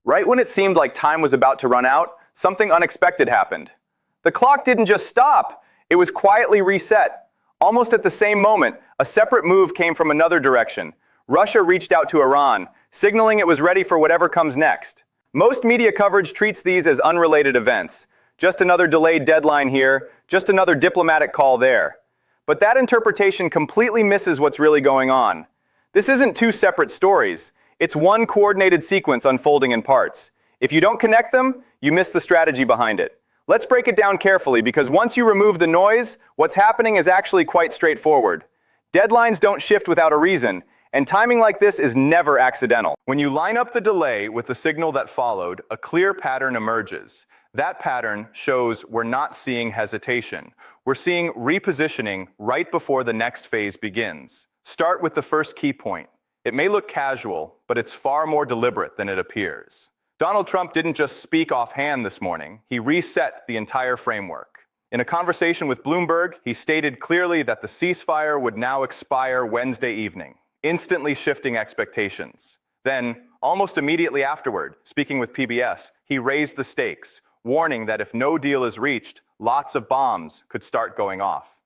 Right when it seemed like time was about to run out, something unexpected happened. The clock didn't just stop, it was quietly reset. Almost at the same moment, a separate move came from another direction. Russia reached out to Iran, signaling it was ready for whatever comes next. Most media coverage treats these as unrelated events. Just another delayed deadline here, just another diplomatic call there. But that interpretation completely misses what's really going on. This isn't two separate stories. It's one coordinated sequence unfolding in parts. If you don't connect them, you miss the strategy behind it. Let's break it down carefully, because once you remove the noise, what's happening is actually quite straightforward. Deadlines don't shift without a reason, and timing like this is never accidental. When you line up the delay with the signal that followed, a clear pattern emerges. That pattern shows we're not seeing hesitation. We're seeing repositioning right before the next phase begins. Start with the first key point. It may look casual, but it's far more deliberate than it appears. Donald Trump didn't just speak offhand this morning, he reset the entire framework. In a conversation with Bloomberg, he stated clearly that the ceasefire would now expire Wednesday evening, instantly shifting expectations. Then, almost immediately afterward, speaking with PBS, he raised the stakes, warning that if no deal is reached, lots of bombs could start going off.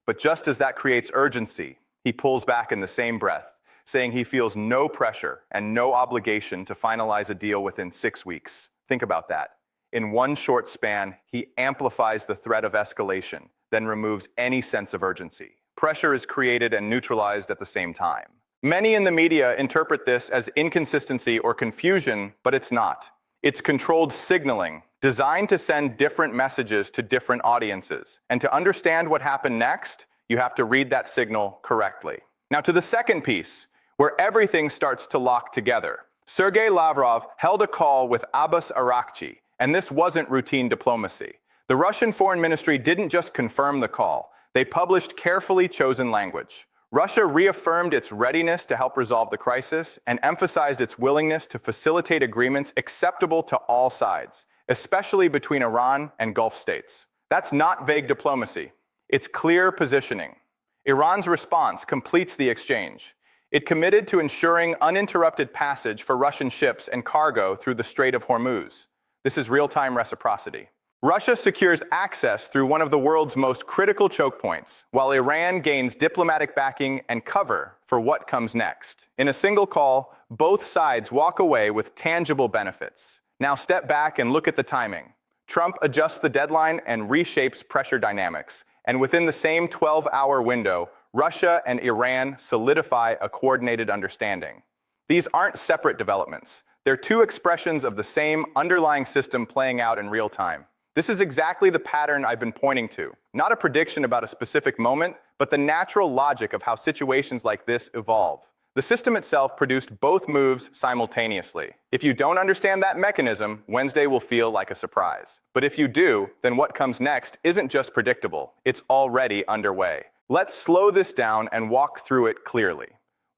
But just as that creates urgency, he pulls back in the same breath, saying he feels no pressure and no obligation to finalize a deal within 6 weeks. Think about that. In one short span, he amplifies the threat of escalation, then removes any sense of urgency. Pressure is created and neutralized at the same time. Many in the media interpret this as inconsistency or confusion, but it's not. It's controlled signaling, designed to send different messages to different audiences. And to understand what happened next, you have to read that signal correctly. Now to the second piece, where everything starts to lock together. Sergei Lavrov held a call with Abbas Araghchi, and this wasn't routine diplomacy. The Russian Foreign Ministry didn't just confirm the call, they published carefully chosen language. Russia reaffirmed its readiness to help resolve the crisis and emphasized its willingness to facilitate agreements acceptable to all sides, especially between Iran and Gulf states. That's not vague diplomacy. It's clear positioning. Iran's response completes the exchange. It committed to ensuring uninterrupted passage for Russian ships and cargo through the Strait of Hormuz. This is real-time reciprocity. Russia secures access through one of the world's most critical choke points, while Iran gains diplomatic backing and cover for what comes next. In a single call, both sides walk away with tangible benefits. Now step back and look at the timing. Trump adjusts the deadline and reshapes pressure dynamics, and within the same 12-hour window, Russia and Iran solidify a coordinated understanding. These aren't separate developments. They're two expressions of the same underlying system playing out in real time. This is exactly the pattern I've been pointing to. Not a prediction about a specific moment, but the natural logic of how situations like this evolve. The system itself produced both moves simultaneously. If you don't understand that mechanism, Wednesday will feel like a surprise. But if you do, then what comes next isn't just predictable, it's already underway. Let's slow this down and walk through it clearly.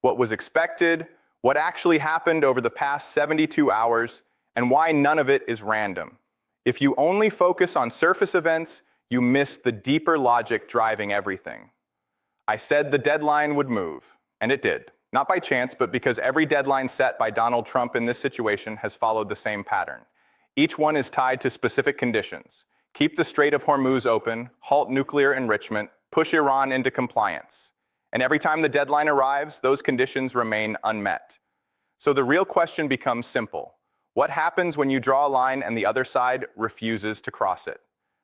What was expected, what actually happened over the past 72 hours, and why none of it is random. If you only focus on surface events, you miss the deeper logic driving everything. I said the deadline would move, and it did. Not by chance, but because every deadline set by Donald Trump in this situation has followed the same pattern. Each one is tied to specific conditions. Keep the Strait of Hormuz open, halt nuclear enrichment, push Iran into compliance. And every time the deadline arrives, those conditions remain unmet. So the real question becomes simple. What happens when you draw a line and the other side refuses to cross it?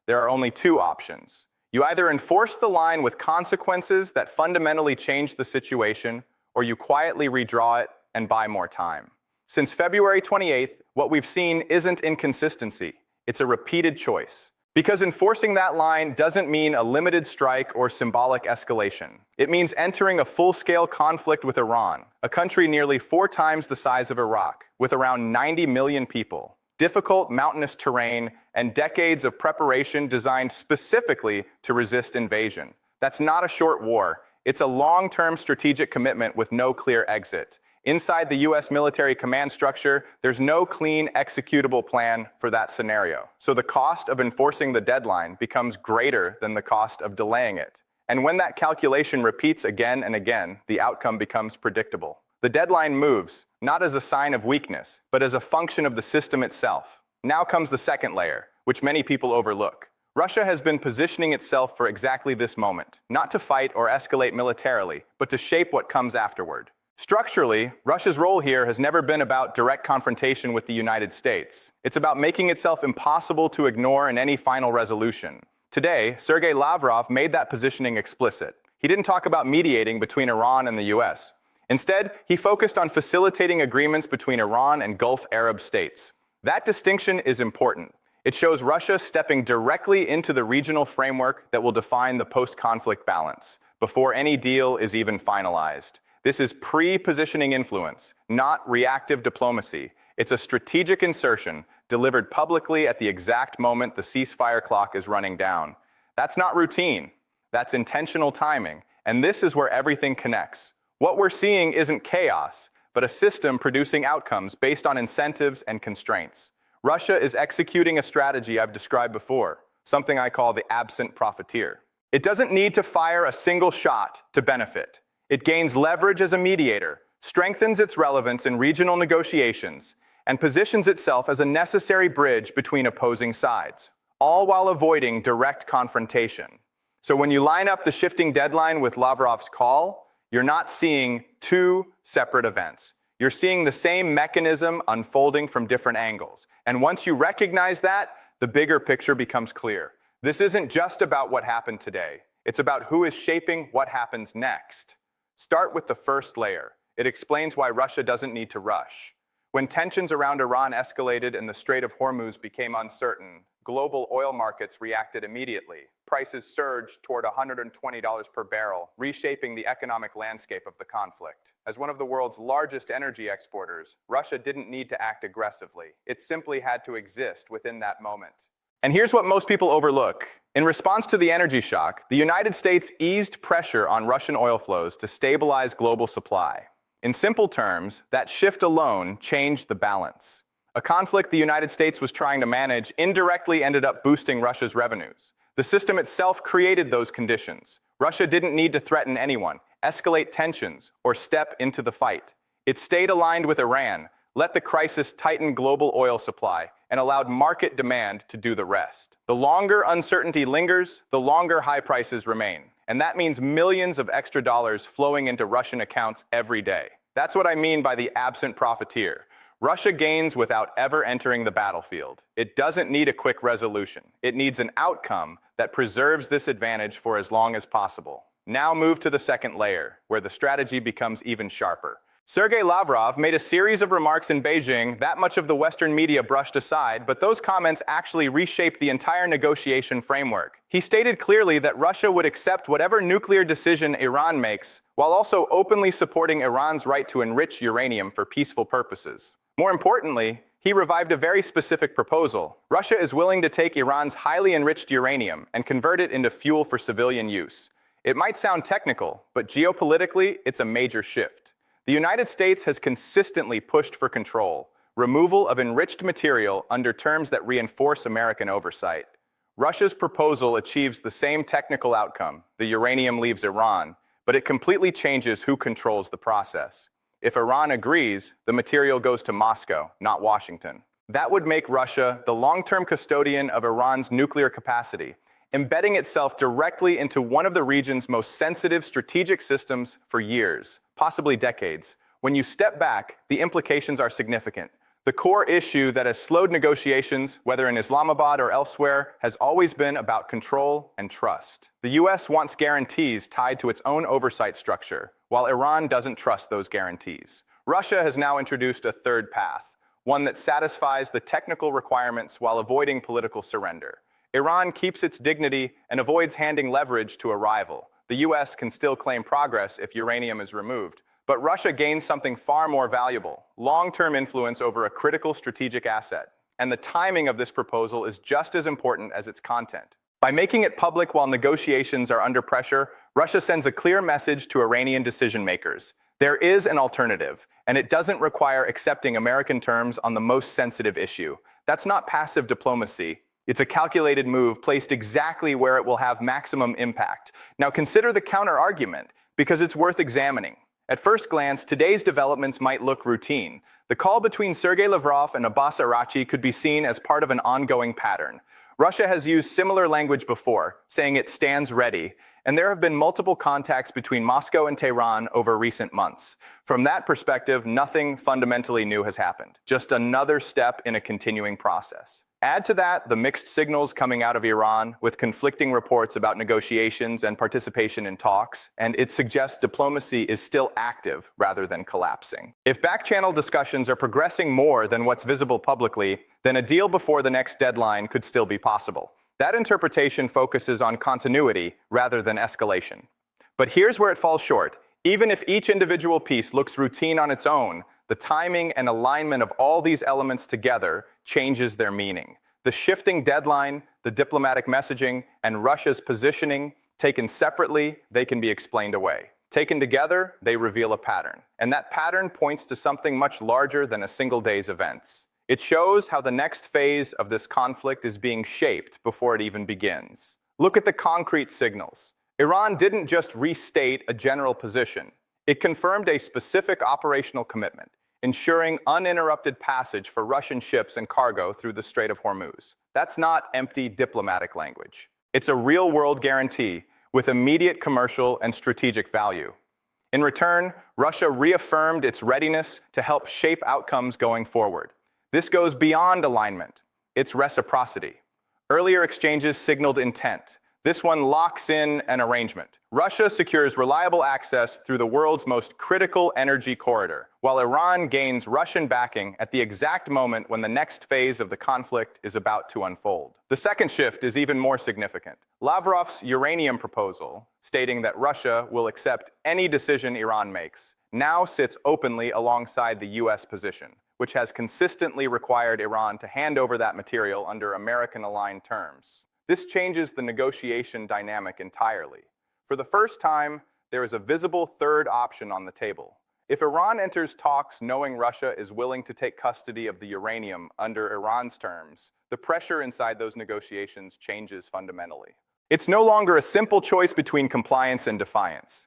There are only two options. You either enforce the line with consequences that fundamentally change the situation, or you quietly redraw it and buy more time. Since February 28th, what we've seen isn't inconsistency, it's a repeated choice. Because enforcing that line doesn't mean a limited strike or symbolic escalation. It means entering a full-scale conflict with Iran, a country nearly 4 times the size of Iraq, with around 90 million people, difficult mountainous terrain, and decades of preparation designed specifically to resist invasion. That's not a short war. It's a long-term strategic commitment with no clear exit. Inside the U.S. military command structure, there's no clean executable plan for that scenario. So the cost of enforcing the deadline becomes greater than the cost of delaying it. And when that calculation repeats again and again, the outcome becomes predictable. The deadline moves, not as a sign of weakness, but as a function of the system itself. Now comes the second layer, which many people overlook. Russia has been positioning itself for exactly this moment, not to fight or escalate militarily, but to shape what comes afterward. Structurally, Russia's role here has never been about direct confrontation with the United States. It's about making itself impossible to ignore in any final resolution. Today, Sergei Lavrov made that positioning explicit. He didn't talk about mediating between Iran and the US. Instead, he focused on facilitating agreements between Iran and Gulf Arab states. That distinction is important. It shows Russia stepping directly into the regional framework that will define the post-conflict balance, before any deal is even finalized. This is pre-positioning influence, not reactive diplomacy. It's a strategic insertion delivered publicly at the exact moment the ceasefire clock is running down. That's not routine. That's intentional timing. And this is where everything connects. What we're seeing isn't chaos, but a system producing outcomes based on incentives and constraints. Russia is executing a strategy I've described before, something I call the absent profiteer. It doesn't need to fire a single shot to benefit. It gains leverage as a mediator, strengthens its relevance in regional negotiations, and positions itself as a necessary bridge between opposing sides, all while avoiding direct confrontation. So when you line up the shifting deadline with Lavrov's call, you're not seeing two separate events. You're seeing the same mechanism unfolding from different angles. And once you recognize that, the bigger picture becomes clear. This isn't just about what happened today. It's about who is shaping what happens next. Start with the first layer. It explains why Russia doesn't need to rush. When tensions around Iran escalated and the Strait of Hormuz became uncertain, global oil markets reacted immediately. Prices surged toward $120 per barrel, reshaping the economic landscape of the conflict. As one of the world's largest energy exporters, Russia didn't need to act aggressively. It simply had to exist within that moment. And here's what most people overlook. In response to the energy shock, the United States eased pressure on Russian oil flows to stabilize global supply. In simple terms, that shift alone changed the balance. A conflict the United States was trying to manage indirectly ended up boosting Russia's revenues. The system itself created those conditions. Russia didn't need to threaten anyone, escalate tensions, or step into the fight. It stayed aligned with Iran, let the crisis tighten global oil supply, and allowed market demand to do the rest. The longer uncertainty lingers, the longer high prices remain. And that means millions of extra dollars flowing into Russian accounts every day. That's what I mean by the absent profiteer. Russia gains without ever entering the battlefield. It doesn't need a quick resolution. It needs an outcome that preserves this advantage for as long as possible. Now move to the second layer, where the strategy becomes even sharper. Sergei Lavrov made a series of remarks in Beijing that much of the Western media brushed aside, but those comments actually reshaped the entire negotiation framework. He stated clearly that Russia would accept whatever nuclear decision Iran makes, while also openly supporting Iran's right to enrich uranium for peaceful purposes. More importantly, he revived a very specific proposal. Russia is willing to take Iran's highly enriched uranium and convert it into fuel for civilian use. It might sound technical, but geopolitically, it's a major shift. The United States has consistently pushed for control, removal of enriched material under terms that reinforce American oversight. Russia's proposal achieves the same technical outcome. The uranium leaves Iran, but it completely changes who controls the process. If Iran agrees, the material goes to Moscow, not Washington. That would make Russia the long-term custodian of Iran's nuclear capacity, embedding itself directly into one of the region's most sensitive strategic systems for years, possibly decades. When you step back, the implications are significant. The core issue that has slowed negotiations, whether in Islamabad or elsewhere, has always been about control and trust. The US wants guarantees tied to its own oversight structure, while Iran doesn't trust those guarantees. Russia has now introduced a third path, one that satisfies the technical requirements while avoiding political surrender. Iran keeps its dignity and avoids handing leverage to a rival. The US can still claim progress if uranium is removed. But Russia gains something far more valuable, long-term influence over a critical strategic asset. And the timing of this proposal is just as important as its content. By making it public while negotiations are under pressure, Russia sends a clear message to Iranian decision-makers. There is an alternative, and it doesn't require accepting American terms on the most sensitive issue. That's not passive diplomacy. It's a calculated move placed exactly where it will have maximum impact. Now consider the counter-argument, because it's worth examining. At first glance, today's developments might look routine. The call between Sergei Lavrov and Abbas Araghchi could be seen as part of an ongoing pattern. Russia has used similar language before, saying it stands ready, and there have been multiple contacts between Moscow and Tehran over recent months. From that perspective, nothing fundamentally new has happened, just another step in a continuing process. Add to that the mixed signals coming out of Iran, with conflicting reports about negotiations and participation in talks, and it suggests diplomacy is still active rather than collapsing. If back-channel discussions are progressing more than what's visible publicly, then a deal before the next deadline could still be possible. That interpretation focuses on continuity rather than escalation. But here's where it falls short. Even if each individual piece looks routine on its own, the timing and alignment of all these elements together changes their meaning. The shifting deadline, the diplomatic messaging, and Russia's positioning, taken separately, they can be explained away. Taken together, they reveal a pattern. And that pattern points to something much larger than a single day's events. It shows how the next phase of this conflict is being shaped before it even begins. Look at the concrete signals. Iran didn't just restate a general position. It confirmed a specific operational commitment, ensuring uninterrupted passage for Russian ships and cargo through the Strait of Hormuz. That's not empty diplomatic language. It's a real-world guarantee with immediate commercial and strategic value. In return, Russia reaffirmed its readiness to help shape outcomes going forward. This goes beyond alignment. It's reciprocity. Earlier exchanges signaled intent. This one locks in an arrangement. Russia secures reliable access through the world's most critical energy corridor, while Iran gains Russian backing at the exact moment when the next phase of the conflict is about to unfold. The second shift is even more significant. Lavrov's uranium proposal, stating that Russia will accept any decision Iran makes, now sits openly alongside the U.S. position, which has consistently required Iran to hand over that material under American-aligned terms. This changes the negotiation dynamic entirely. For the first time, there is a visible third option on the table. If Iran enters talks knowing Russia is willing to take custody of the uranium under Iran's terms, the pressure inside those negotiations changes fundamentally. It's no longer a simple choice between compliance and defiance.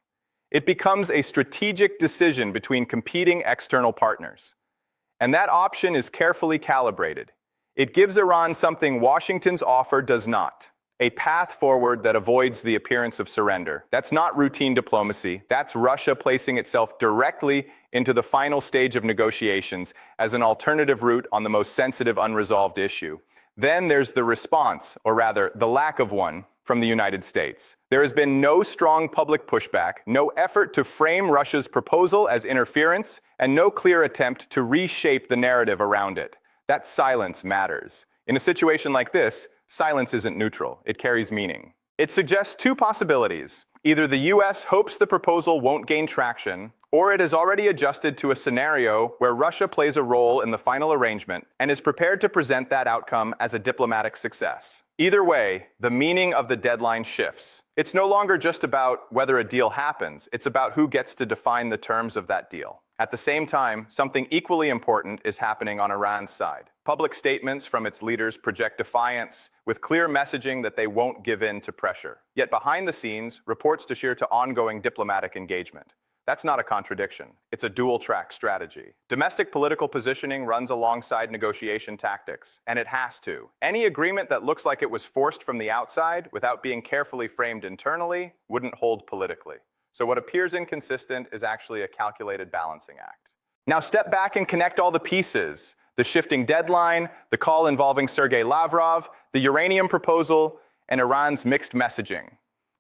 It becomes a strategic decision between competing external partners. And that option is carefully calibrated. It gives Iran something Washington's offer does not: a path forward that avoids the appearance of surrender. That's not routine diplomacy. That's Russia placing itself directly into the final stage of negotiations as an alternative route on the most sensitive unresolved issue. Then there's the response, or rather, the lack of one, from the United States. There has been no strong public pushback, no effort to frame Russia's proposal as interference, and no clear attempt to reshape the narrative around it. That silence matters. In a situation like this, silence isn't neutral. It carries meaning. It suggests two possibilities. Either the U.S. hopes the proposal won't gain traction, or it has already adjusted to a scenario where Russia plays a role in the final arrangement and is prepared to present that outcome as a diplomatic success. Either way, the meaning of the deadline shifts. It's no longer just about whether a deal happens. It's about who gets to define the terms of that deal. At the same time, something equally important is happening on Iran's side. Public statements from its leaders project defiance, with clear messaging that they won't give in to pressure. Yet behind the scenes, reports cheer to ongoing diplomatic engagement. That's not a contradiction. It's a dual-track strategy. Domestic political positioning runs alongside negotiation tactics, and it has to. Any agreement that looks like it was forced from the outside without being carefully framed internally wouldn't hold politically. So what appears inconsistent is actually a calculated balancing act. Now step back and connect all the pieces: the shifting deadline, the call involving Sergei Lavrov, the uranium proposal, and Iran's mixed messaging.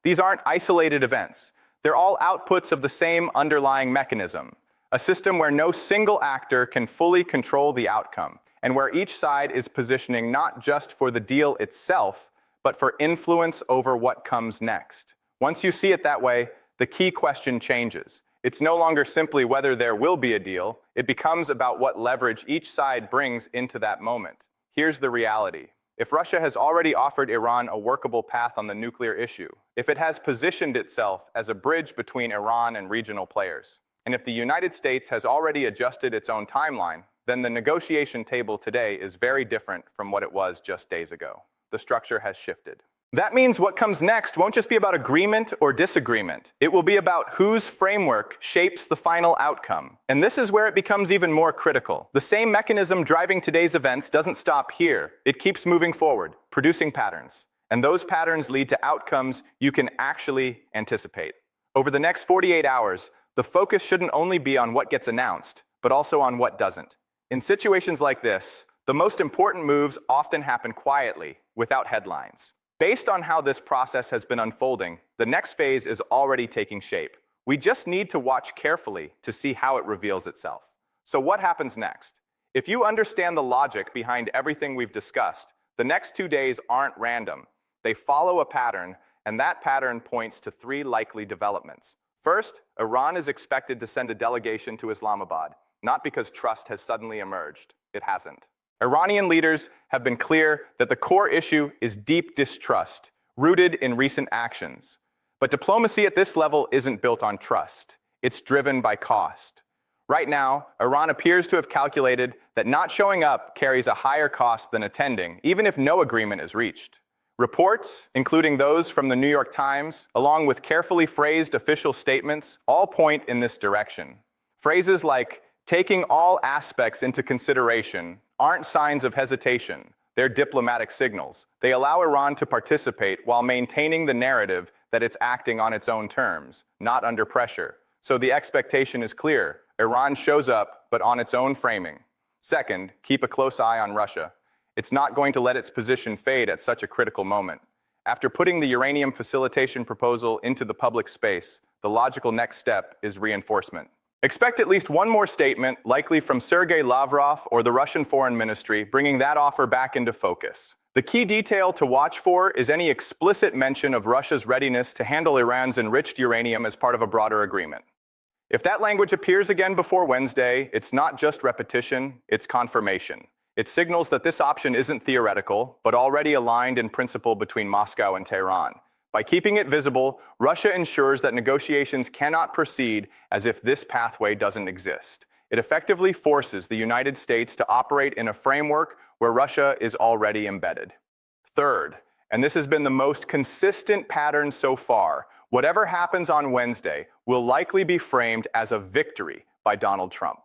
These aren't isolated events. They're all outputs of the same underlying mechanism, a system where no single actor can fully control the outcome, and where each side is positioning not just for the deal itself, but for influence over what comes next. Once you see it that way, the key question changes. It's no longer simply whether there will be a deal. It becomes about what leverage each side brings into that moment. Here's the reality. If Russia has already offered Iran a workable path on the nuclear issue, if it has positioned itself as a bridge between Iran and regional players, and if the United States has already adjusted its own timeline, then the negotiation table today is very different from what it was just days ago. The structure has shifted. That means what comes next won't just be about agreement or disagreement. It will be about whose framework shapes the final outcome. And this is where it becomes even more critical. The same mechanism driving today's events doesn't stop here. It keeps moving forward, producing patterns. And those patterns lead to outcomes you can actually anticipate. Over the next 48 hours, the focus shouldn't only be on what gets announced, but also on what doesn't. In situations like this, the most important moves often happen quietly, without headlines. Based on how this process has been unfolding, the next phase is already taking shape. We just need to watch carefully to see how it reveals itself. So what happens next? If you understand the logic behind everything we've discussed, the next 2 days aren't random. They follow a pattern, and that pattern points to 3 likely developments. First, Iran is expected to send a delegation to Islamabad, not because trust has suddenly emerged. It hasn't. Iranian leaders have been clear that the core issue is deep distrust, rooted in recent actions. But diplomacy at this level isn't built on trust. It's driven by cost. Right now, Iran appears to have calculated that not showing up carries a higher cost than attending, even if no agreement is reached. Reports, including those from the New York Times, along with carefully phrased official statements, all point in this direction. Phrases like, taking all aspects into consideration, aren't signs of hesitation. They're diplomatic signals. They allow Iran to participate while maintaining the narrative that it's acting on its own terms, not under pressure. So the expectation is clear. Iran shows up, but on its own framing. Second, keep a close eye on Russia. It's not going to let its position fade at such a critical moment. After putting the uranium facilitation proposal into the public space, the logical next step is reinforcement. Expect at least one more statement, likely from Sergei Lavrov or the Russian Foreign Ministry, bringing that offer back into focus. The key detail to watch for is any explicit mention of Russia's readiness to handle Iran's enriched uranium as part of a broader agreement. If that language appears again before Wednesday, it's not just repetition, it's confirmation. It signals that this option isn't theoretical, but already aligned in principle between Moscow and Tehran. By keeping it visible, Russia ensures that negotiations cannot proceed as if this pathway doesn't exist. It effectively forces the United States to operate in a framework where Russia is already embedded. Third, and this has been the most consistent pattern so far, whatever happens on Wednesday will likely be framed as a victory by Donald Trump.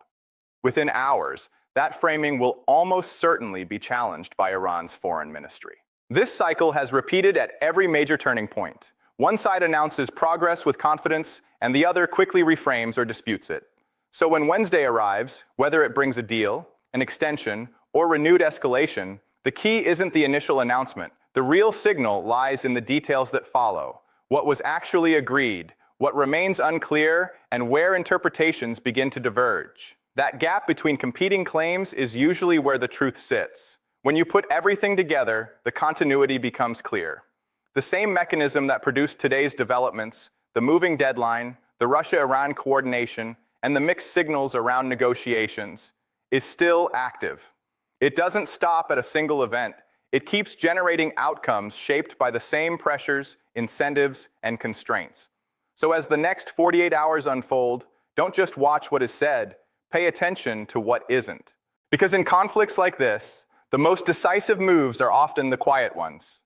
Within hours, that framing will almost certainly be challenged by Iran's foreign ministry. This cycle has repeated at every major turning point. One side announces progress with confidence, and the other quickly reframes or disputes it. So when Wednesday arrives, whether it brings a deal, an extension, or renewed escalation, the key isn't the initial announcement. The real signal lies in the details that follow. What was actually agreed, what remains unclear, and where interpretations begin to diverge. That gap between competing claims is usually where the truth sits. When you put everything together, the continuity becomes clear. The same mechanism that produced today's developments, the moving deadline, the Russia-Iran coordination, and the mixed signals around negotiations, is still active. It doesn't stop at a single event. It keeps generating outcomes shaped by the same pressures, incentives, and constraints. So as the next 48 hours unfold, don't just watch what is said, pay attention to what isn't. Because in conflicts like this, the most decisive moves are often the quiet ones.